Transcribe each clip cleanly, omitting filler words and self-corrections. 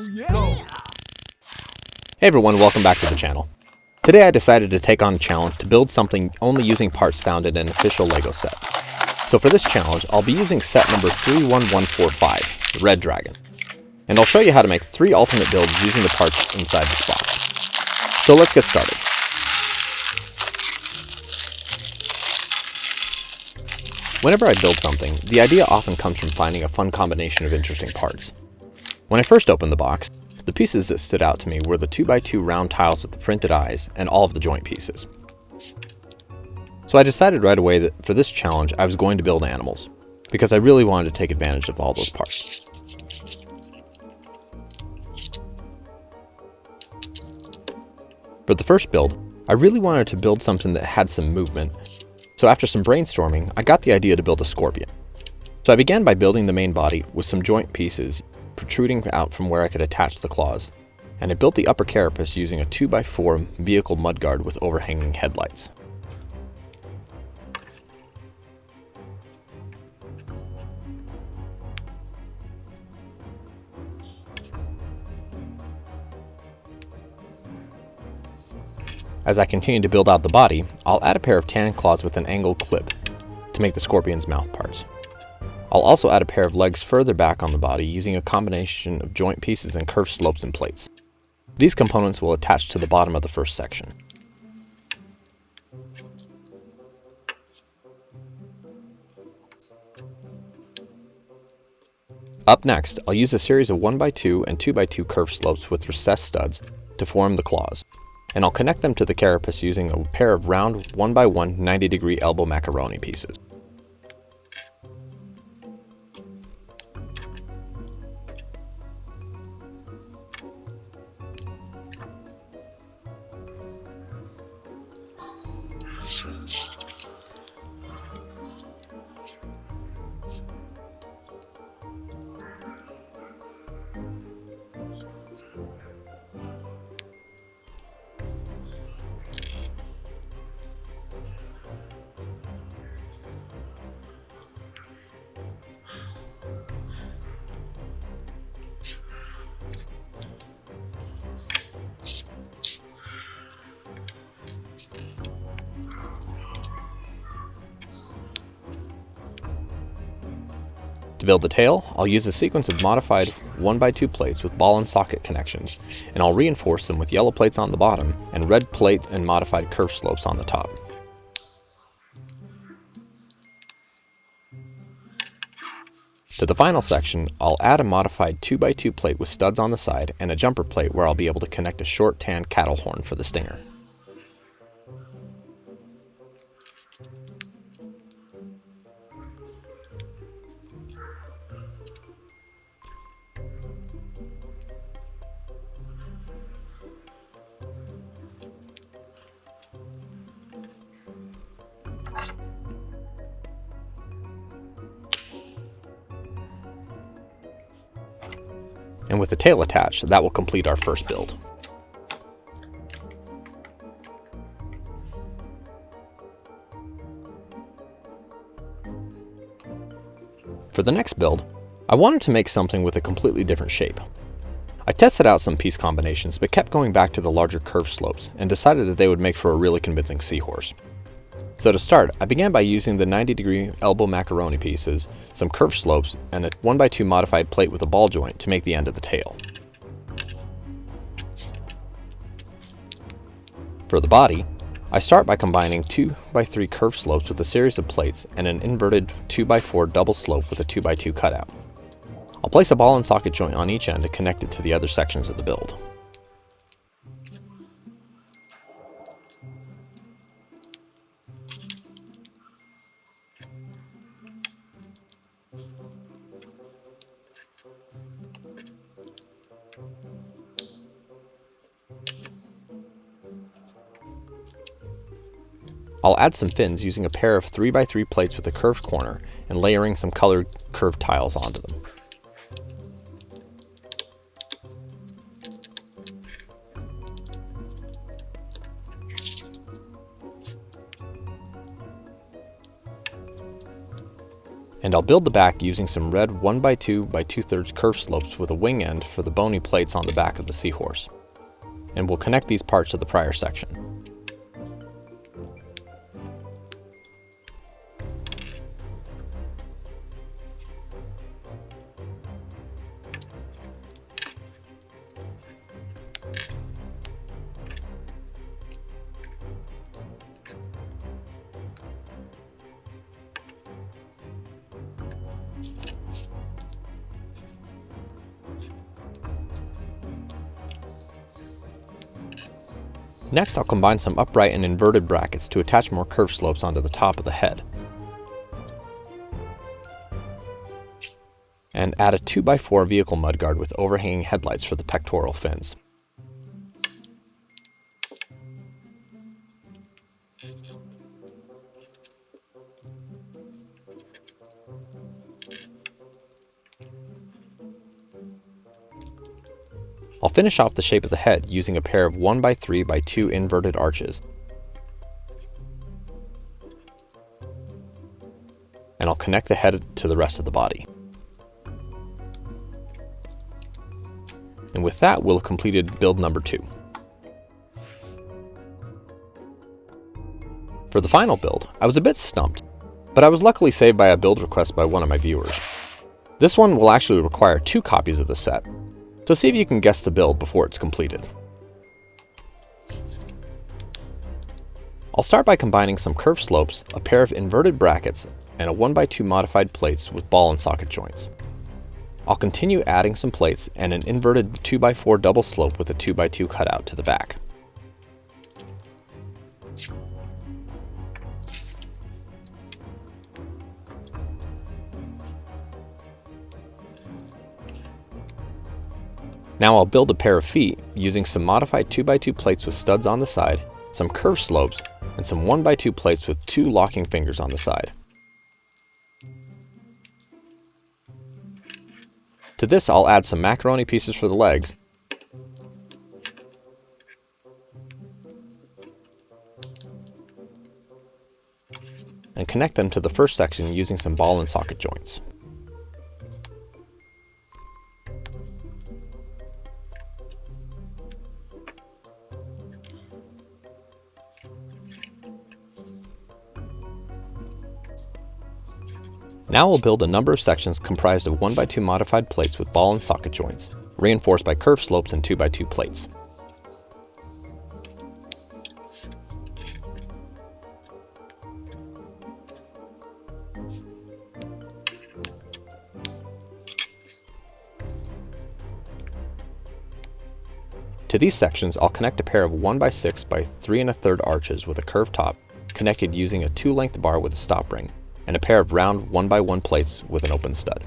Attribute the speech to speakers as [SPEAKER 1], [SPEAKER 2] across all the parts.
[SPEAKER 1] Hey everyone, welcome back to the channel. Today I decided to take on a challenge to build something only using parts found in an official LEGO set. So for this challenge, I'll be using set number 31145, the Red Dragon. And I'll show you how to make 3 alternate builds using the parts inside this box. So let's get started. Whenever I build something, the idea often comes from finding a fun combination of interesting parts. When I first opened the box, the pieces that stood out to me were the 2x2 round tiles with the printed eyes and all of the joint pieces. So I decided right away that for this challenge I was going to build animals, because I really wanted to take advantage of all those parts. For the first build, I really wanted to build something that had some movement, so after some brainstorming, I got the idea to build a scorpion. So I began by building the main body with some joint pieces protruding out from where I could attach the claws, and I built the upper carapace using a 2x4 vehicle mudguard with overhanging headlights. As I continue to build out the body, I'll add a pair of tan claws with an angled clip to make the scorpion's mouth parts. I'll also add a pair of legs further back on the body using a combination of joint pieces and curved slopes and plates. These components will attach to the bottom of the first section. Up next, I'll use a series of 1x2 and 2x2 curved slopes with recessed studs to form the claws, and I'll connect them to the carapace using a pair of round 1x1 90-degree elbow macaroni pieces. To build the tail, I'll use a sequence of modified 1x2 plates with ball and socket connections, and I'll reinforce them with yellow plates on the bottom and red plates and modified curved slopes on the top. To the final section, I'll add a modified 2x2 plate with studs on the side and a jumper plate where I'll be able to connect a short tan cattle horn for the stinger. And with the tail attached, that will complete our first build. For the next build, I wanted to make something with a completely different shape. I tested out some piece combinations, but kept going back to the larger curved slopes and decided that they would make for a really convincing seahorse. So to start, I began by using the 90-degree elbow macaroni pieces, some curved slopes, and a 1x2 modified plate with a ball joint to make the end of the tail. For the body, I start by combining 2x3 curved slopes with a series of plates and an inverted 2x4 double slope with a 2x2 cutout. I'll place a ball and socket joint on each end to connect it to the other sections of the build. I'll add some fins using a pair of 3x3 plates with a curved corner and layering some colored curved tiles onto them. And I'll build the back using some red 1x2 by 2/3 curved slopes with a wing end for the bony plates on the back of the Seahorse. And we'll connect these parts to the prior section. Next, I'll combine some upright and inverted brackets to attach more curved slopes onto the top of the head. And add a 2x4 vehicle mudguard with overhanging headlights for the pectoral fins. I'll finish off the shape of the head using a pair of 1x3 by 2 inverted arches. And I'll connect the head to the rest of the body. And with that, we'll have completed build number 2. For the final build, I was a bit stumped, but I was luckily saved by a build request by one of my viewers. This one will actually require 2 copies of the set, so see if you can guess the build before it's completed. I'll start by combining some curved slopes, a pair of inverted brackets, and a 1x2 modified plates with ball and socket joints. I'll continue adding some plates and an inverted 2x4 double slope with a 2x2 cutout to the back. Now I'll build a pair of feet using some modified 2x2 plates with studs on the side, some curved slopes, and some 1x2 plates with 2 locking fingers on the side. To this, I'll add some macaroni pieces for the legs, and connect them to the first section using some ball and socket joints. Now we'll build a number of sections comprised of 1x2 modified plates with ball and socket joints, reinforced by curved slopes and 2x2 plates. To these sections, I'll connect a pair of 1x6 by 3 1/3 arches with a curved top, connected using a 2-length bar with a stop ring, and a pair of round 1x1 plates with an open stud.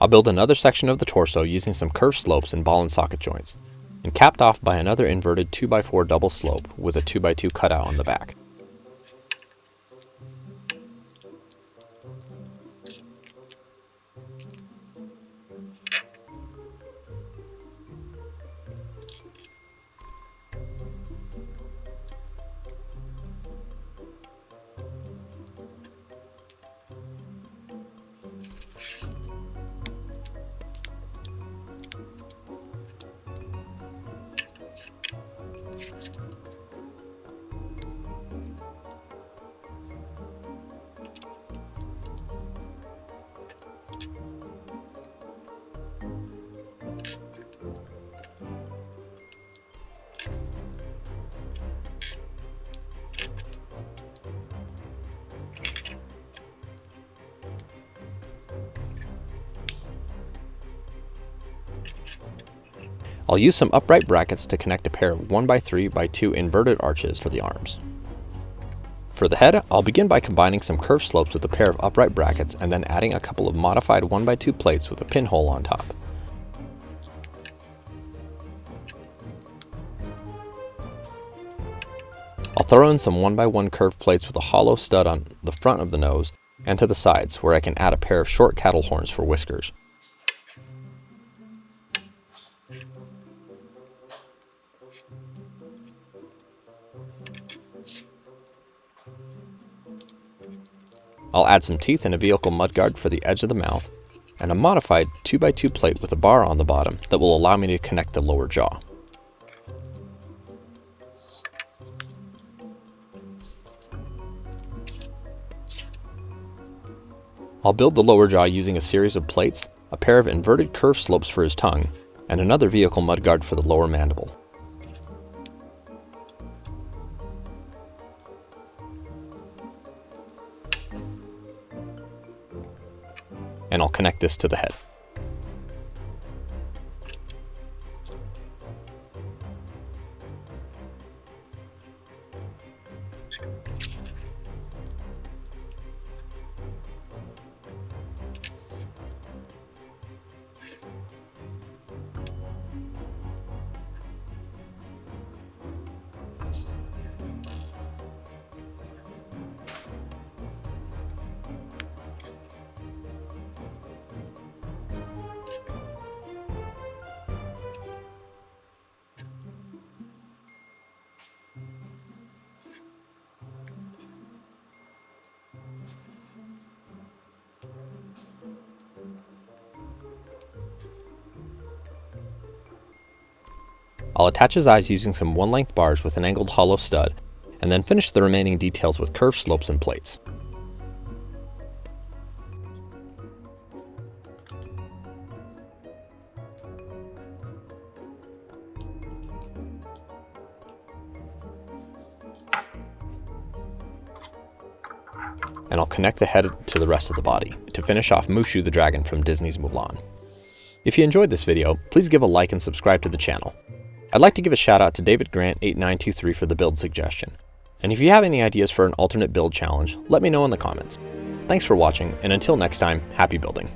[SPEAKER 1] I'll build another section of the torso using some curved slopes and ball and socket joints, and capped off by another inverted 2x4 double slope with a 2x2 cutout on the back. I'll use some upright brackets to connect a pair of 1x3 by 2 inverted arches for the arms. For the head, I'll begin by combining some curved slopes with a pair of upright brackets and then adding a couple of modified 1x2 plates with a pinhole on top. throw in some 1x1 curved plates with a hollow stud on the front of the nose and to the sides, where I can add a pair of short cattle horns for whiskers. I'll add some teeth and a vehicle mudguard for the edge of the mouth, and a modified 2x2 plate with a bar on the bottom that will allow me to connect the lower jaw. I'll build the lower jaw using a series of plates, a pair of inverted curve slopes for his tongue, and another vehicle mudguard for the lower mandible. And I'll connect this to the head. I'll attach his eyes using some 1-length bars with an angled hollow stud, and then finish the remaining details with curved slopes and plates. And I'll connect the head to the rest of the body to finish off Mushu the dragon from Disney's Mulan. If you enjoyed this video, please give a like and subscribe to the channel. I'd like to give a shout out to David Grant 8923 for the build suggestion. And if you have any ideas for an alternate build challenge, let me know in the comments. Thanks for watching, and until next time, happy building.